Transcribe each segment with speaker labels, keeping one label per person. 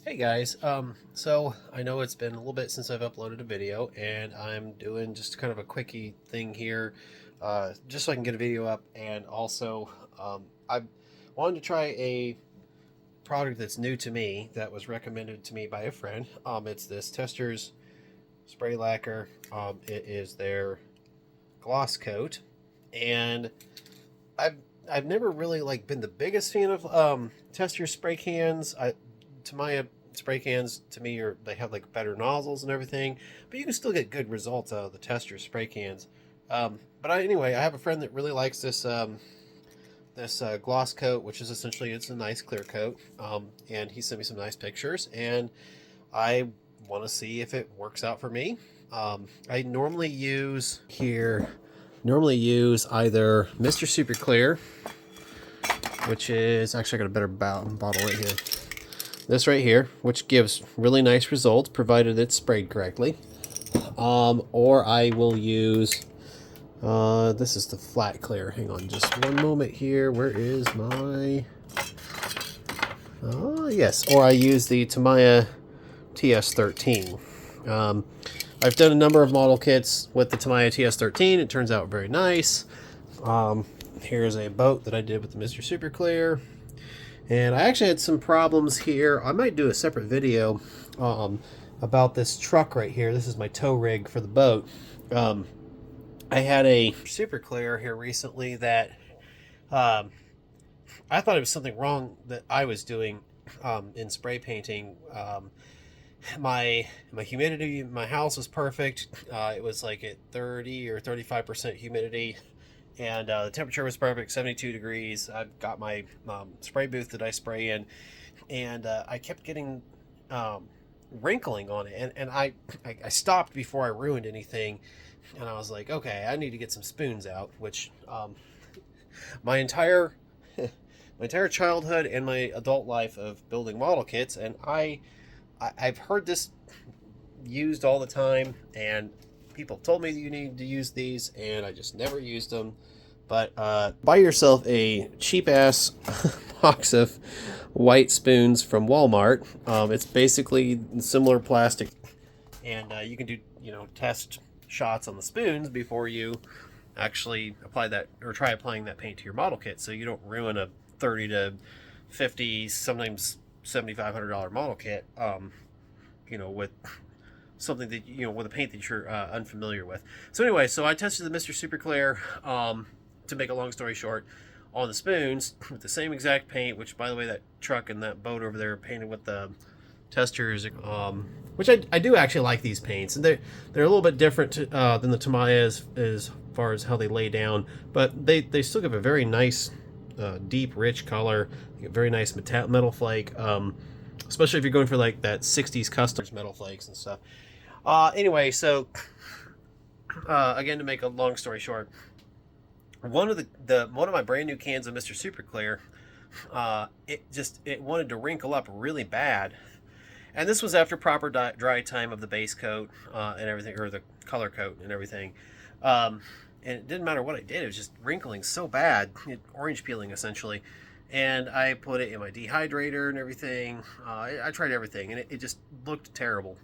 Speaker 1: Hey guys, so I know it's been a little bit since I've uploaded a video, and I'm doing just kind of a quickie thing here, just so I can get a video up, and also I wanted to try a product that's new to me that was recommended to me by a friend. It's this Testors spray lacquer. It is their gloss coat, and I've I've never really been the biggest fan of Testors spray cans. Tamiya spray cans to me they have better nozzles and everything, but you can still get good results out of the Tester spray cans. Anyway, I have a friend that really likes this gloss coat, which is essentially it's a nice clear coat, and he sent me some nice pictures, and I want to see if it works out for me. I normally use either Mr. Super Clear, which is actually I got a better bottle right here. This right here, which gives really nice results provided it's sprayed correctly. Or I will use this is the flat clear. Hang on just one moment here. Where is my yes, or I use the Tamiya TS 13. I've done a number of model kits with the Tamiya TS 13. It turns out very nice. Here's a boat that I did with the Mr. Super Clear. And I actually had some problems here. I might do a separate video about this truck right here. This is my tow rig for the boat. I had a Super Clear here recently that I thought it was something wrong that I was doing in spray painting. My humidity in my house was perfect. It was like at 30 or 35% humidity. And the temperature was perfect, 72 degrees. I've got my spray booth that I spray in, and I kept getting wrinkling on it. And I stopped before I ruined anything, and I was like, okay, I need to get some spoons out, which my entire childhood and my adult life of building model kits, and I've heard this used all the time, and people told me that you need to use these, and I just never used them. But buy yourself a cheap-ass box of white spoons from Walmart. It's basically similar plastic, and you can do test shots on the spoons before you actually apply that or try applying that paint to your model kit, so you don't ruin a $30 to $50, sometimes $7,500 model kit. With something that with a paint that you're unfamiliar with. So anyway, so I tested the Mr. Super Clear, to make a long story short, on the spoons with the same exact paint, which by the way, that truck and that boat over there are painted with the Testors, which I do actually like these paints, and they're a little bit different than the Tamiya as far as how they lay down, but they still give a very nice deep rich color. You get very nice metal flake, especially if you're going for like that 60s customs metal flakes and stuff. Anyway, so again, to make a long story short, one of my brand new cans of Mr. Super Clear, it wanted to wrinkle up really bad, and this was after proper dry time of the base coat and everything, or the color coat and everything. And it didn't matter what I did; it was just wrinkling so bad, orange peeling essentially. And I put it in my dehydrator and everything. I tried everything, and it just looked terrible.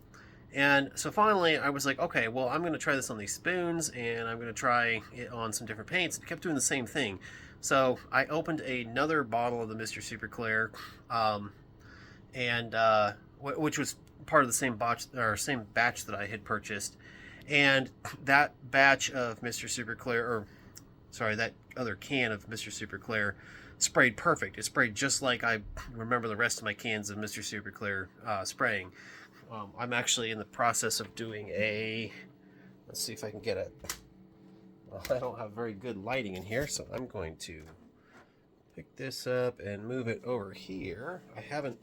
Speaker 1: And so finally, I was like, okay, well, I'm going to try this on these spoons, and I'm going to try it on some different paints. It kept doing the same thing. So I opened another bottle of the Mr. Super Clear, which was part of the same batch that I had purchased. And that batch of Mr. Super Clear, that other can of Mr. Super Clear, sprayed perfect. It sprayed just like I remember the rest of my cans of Mr. Super Clear spraying. I'm actually in the process of doing let's see if I can get it. Well, I don't have very good lighting in here, so I'm going to pick this up and move it over here. I haven't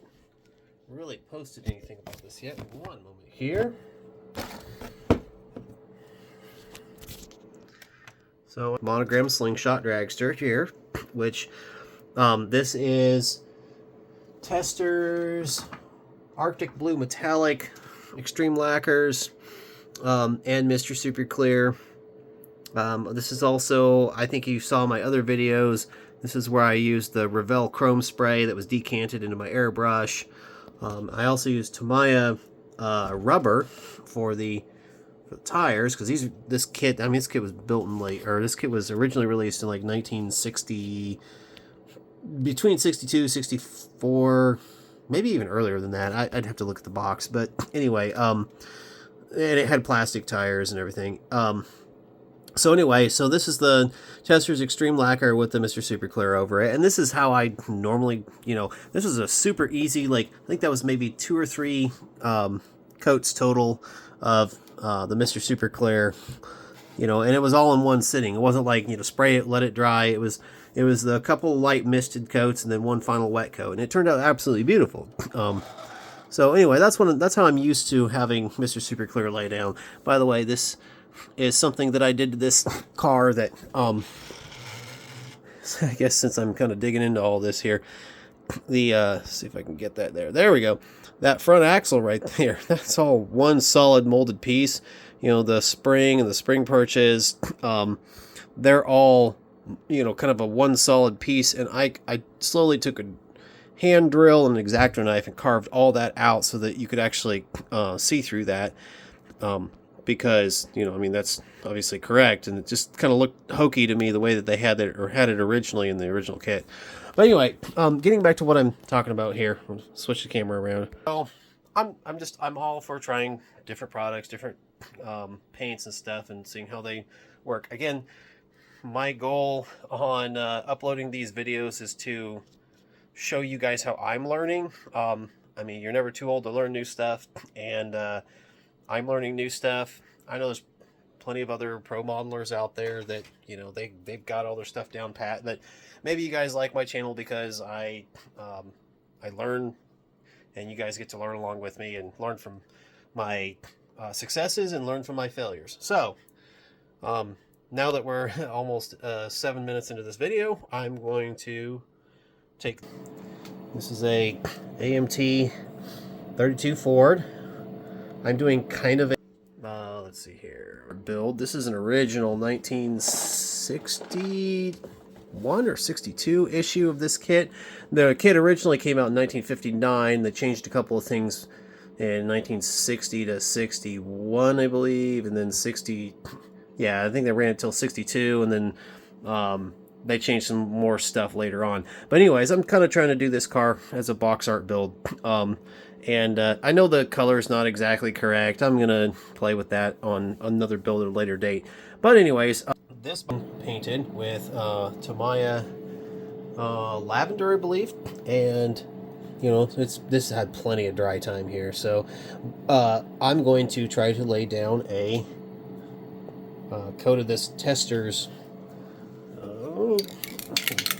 Speaker 1: really posted anything about this yet. One moment here. So, monogram slingshot dragster here, which this is Testors Arctic Blue Metallic Extreme Lacquers and Mr. Super Clear. This is also, I think you saw my other videos, this is where I used the Revell Chrome Spray that was decanted into my airbrush. I also use Tamiya rubber for the tires, because this kit, I mean, this kit was built in this kit was originally released in like 1960, between 62, 64, maybe even earlier than that. I'd have to look at the box, but anyway, and it had plastic tires and everything. So anyway, so this is the Testors Extreme Lacquer with the Mr. Super Clear over it, and this is how I normally, this was a super easy, like, I think that was maybe 2 or 3 coats total of the Mr. Super Clear, and it was all in one sitting. It wasn't like, spray it, let it dry. It was a couple light misted coats and then one final wet coat, and it turned out absolutely beautiful. So anyway, that's how I'm used to having Mr. Super Clear lay down. By the way, this is something that I did to this car that, I guess since I'm kind of digging into all this here, see if I can get that there. There we go. That front axle right there, that's all one solid molded piece. The spring and the spring perches, they're all, kind of a one solid piece. And I slowly took a hand drill and an X-Acto knife and carved all that out so that you could actually see through that. Because, I mean, that's obviously correct, and it just kind of looked hokey to me the way that they had it originally in the original kit. But anyway, getting back to what I'm talking about here, I'll switch the camera around. So I'm all for trying different products, different paints and stuff, and seeing how they work. Again, my goal on uploading these videos is to show you guys how I'm learning. I mean, you're never too old to learn new stuff, and I'm learning new stuff. I know there's plenty of other pro modelers out there that, they've got all their stuff down pat. But maybe you guys like my channel because I learn, and you guys get to learn along with me and learn from my successes and learn from my failures. So now that we're almost 7 minutes into this video, I'm going to take, this is a AMT 32 Ford. I'm doing kind of a, let's see here, build. This is an original 1961 or 62 issue of this kit. The kit originally came out in 1959. They changed a couple of things in 1960 to 61, I believe, and then 60, yeah, I think they ran it until 62, and then they changed some more stuff later on. But anyways, I'm kind of trying to do this car as a box art build. And I know the color is not exactly correct. I'm going to play with that on another build at a later date. But anyways, this painted with Tamiya lavender, I believe. And, this had plenty of dry time here. So I'm going to try to lay down a coat of this Testors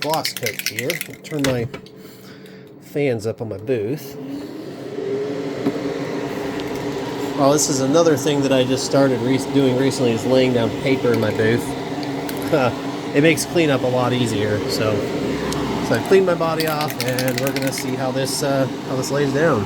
Speaker 1: Glosscote here. Turn my fans up on my booth. Oh, this is another thing that I just started doing recently, is laying down paper in my booth. It makes cleanup a lot easier. So I cleaned my body off, and we're gonna see how this lays down.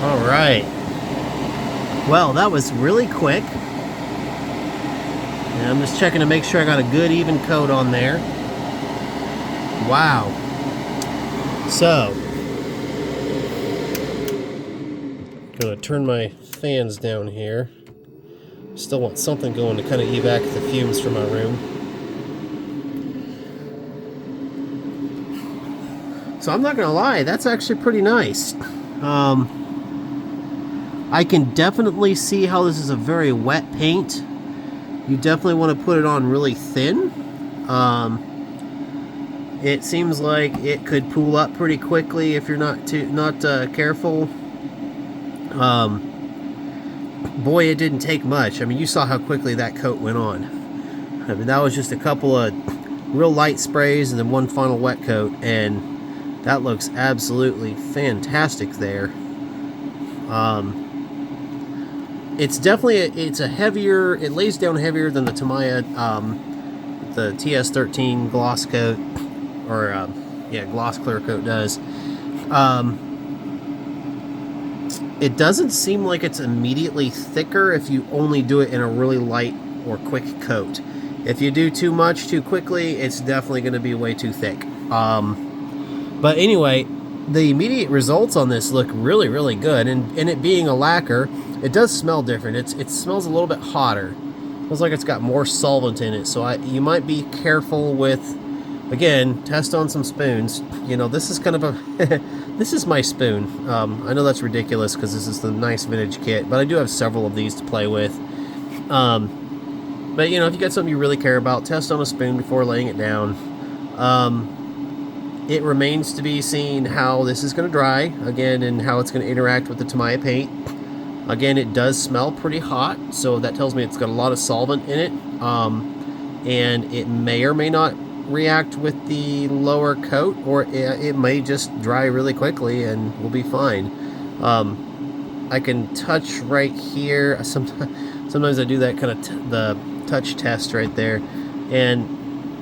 Speaker 1: All right. Well, that was really quick. And I'm just checking to make sure I got a good even coat on there. Wow. So, gonna turn my fans down here. Still want something going to kind of evac the fumes from my room. So I'm not gonna lie, that's actually pretty nice. I can definitely see how this is a very wet paint. You definitely want to put it on really thin. It seems like it could pool up pretty quickly if you're not careful. Boy, it didn't take much. I mean, you saw how quickly that coat went on. I mean, that was just a couple of real light sprays and then one final wet coat, and that looks absolutely fantastic there. It's definitely it lays down heavier than the Tamiya the TS13 Glosscote, or yeah, gloss clear coat does. It doesn't seem like it's immediately thicker if you only do it in a really light or quick coat. If you do too much too quickly, it's definitely going to be way too thick. But anyway, the immediate results on this look really, really good. And it being a lacquer, it does smell different. It smells a little bit hotter. It smells like it's got more solvent in it. So you might be careful with, again, test on some spoons. You know, this is kind of a, this is my spoon. I know that's ridiculous because this is the nice vintage kit, but I do have several of these to play with. But, you know, if you got something you really care about, test on a spoon before laying it down. It remains to be seen how this is going to dry, again, and how it's going to interact with the Tamiya paint. Again, it does smell pretty hot, so that tells me it's got a lot of solvent in it. And it may or may not react with the lower coat, or it may just dry really quickly and we'll be fine. I can touch right here. Sometimes I do that kind of the touch test right there, and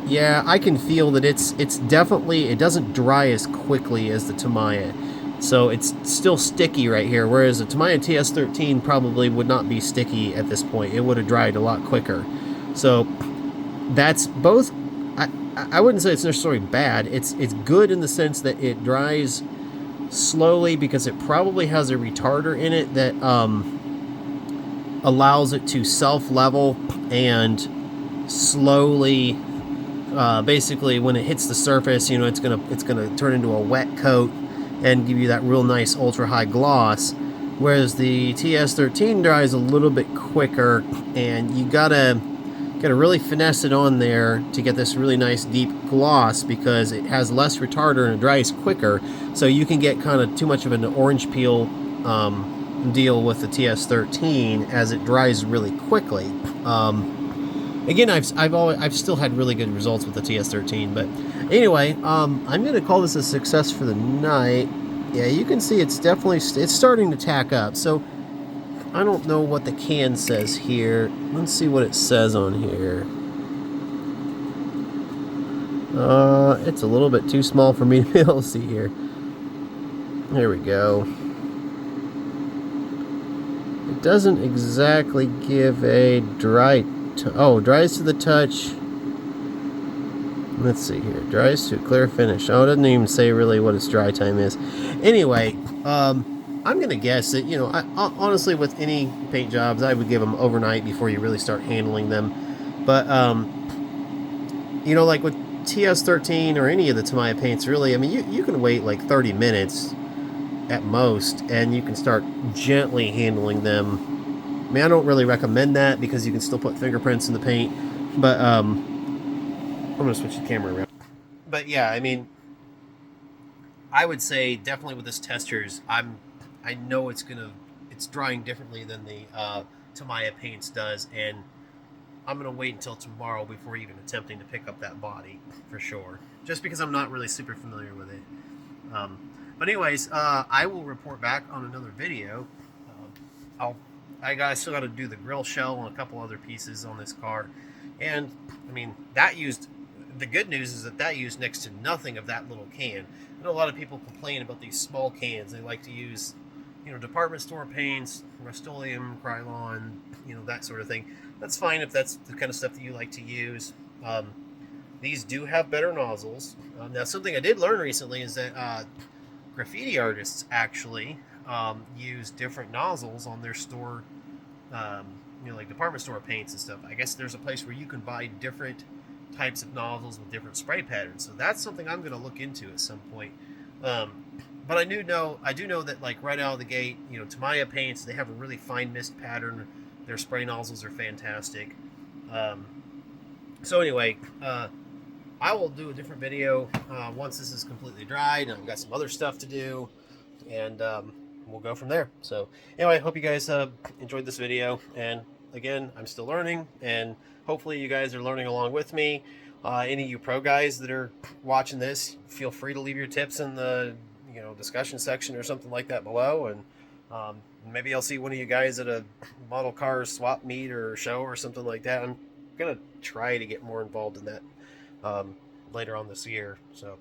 Speaker 1: yeah, I can feel that it's definitely, it doesn't dry as quickly as the Tamiya, so it's still sticky right here, whereas the Tamiya TS13 probably would not be sticky at this point. It would have dried a lot quicker. So that's both, I wouldn't say it's necessarily bad. It's good in the sense that it dries slowly because it probably has a retarder in it that allows it to self-level and slowly, basically when it hits the surface, you know, it's gonna turn into a wet coat and give you that real nice ultra high gloss, whereas the TS13 dries a little bit quicker, and you gotta really finesse it on there to get this really nice deep gloss because it has less retarder and it dries quicker, so you can get kind of too much of an orange peel deal with the TS13 as it dries really quickly. Again, I've still had really good results with the TS13, but anyway, I'm gonna call this a success for the night. Yeah, you can see it's definitely starting to tack up. So I don't know what the can says here. Let's see what it says on here. It's a little bit too small for me to be able to see here. There we go. It doesn't exactly give a dry. Oh, dries to the touch. Let's see here. Dries to a clear finish. Oh, it doesn't even say really what its dry time is. Anyway, I'm going to guess that, you know, honestly, with any paint jobs, I would give them overnight before you really start handling them. But, you know, like with TS13 or any of the Tamiya paints, really, I mean, you can wait like 30 minutes at most, and you can start gently handling them. I mean, I don't really recommend that because you can still put fingerprints in the paint, but I'm going to switch the camera around. But yeah, I mean, I would say definitely with this Testors, I know it's drying differently than the Tamiya paints does, and I'm going to wait until tomorrow before even attempting to pick up that body for sure, just because I'm not really super familiar with it. But anyways, I will report back on another video. I still got to do the grill shell and a couple other pieces on this car, and I mean the good news is that used next to nothing of that little can. I know a lot of people complain about these small cans. They like to use, you know, department store paints, Rust-Oleum, Krylon, you know, that sort of thing. That's fine if that's the kind of stuff that you like to use. These do have better nozzles. Now, something I did learn recently is that graffiti artists actually use different nozzles on their store, you know, like department store paints and stuff. I guess there's a place where you can buy different types of nozzles with different spray patterns. So that's something I'm going to look into at some point. But I do know that, like, right out of the gate, you know, Tamiya paints, they have a really fine mist pattern. Their spray nozzles are fantastic. So anyway, I will do a different video once this is completely dried. I've got some other stuff to do, and we'll go from there. So anyway, I hope you guys enjoyed this video, and again, I'm still learning, and hopefully you guys are learning along with me. Any of you pro guys that are watching this, feel free to leave your tips in the discussion section or something like that below, and maybe I'll see one of you guys at a model car swap meet or show or something like that. gonna try to get more involved in that later on this year. So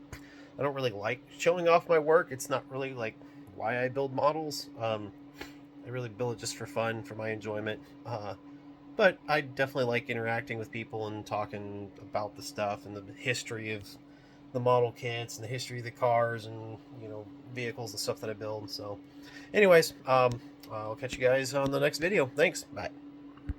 Speaker 1: I don't really like showing off my work. It's not really like why I build models. I really build it just for fun, for my enjoyment. But I definitely like interacting with people and talking about the stuff and the history of the model kits and the history of the cars and, you know, vehicles and stuff that I build. So anyways, I'll catch you guys on the next video. Thanks. Bye.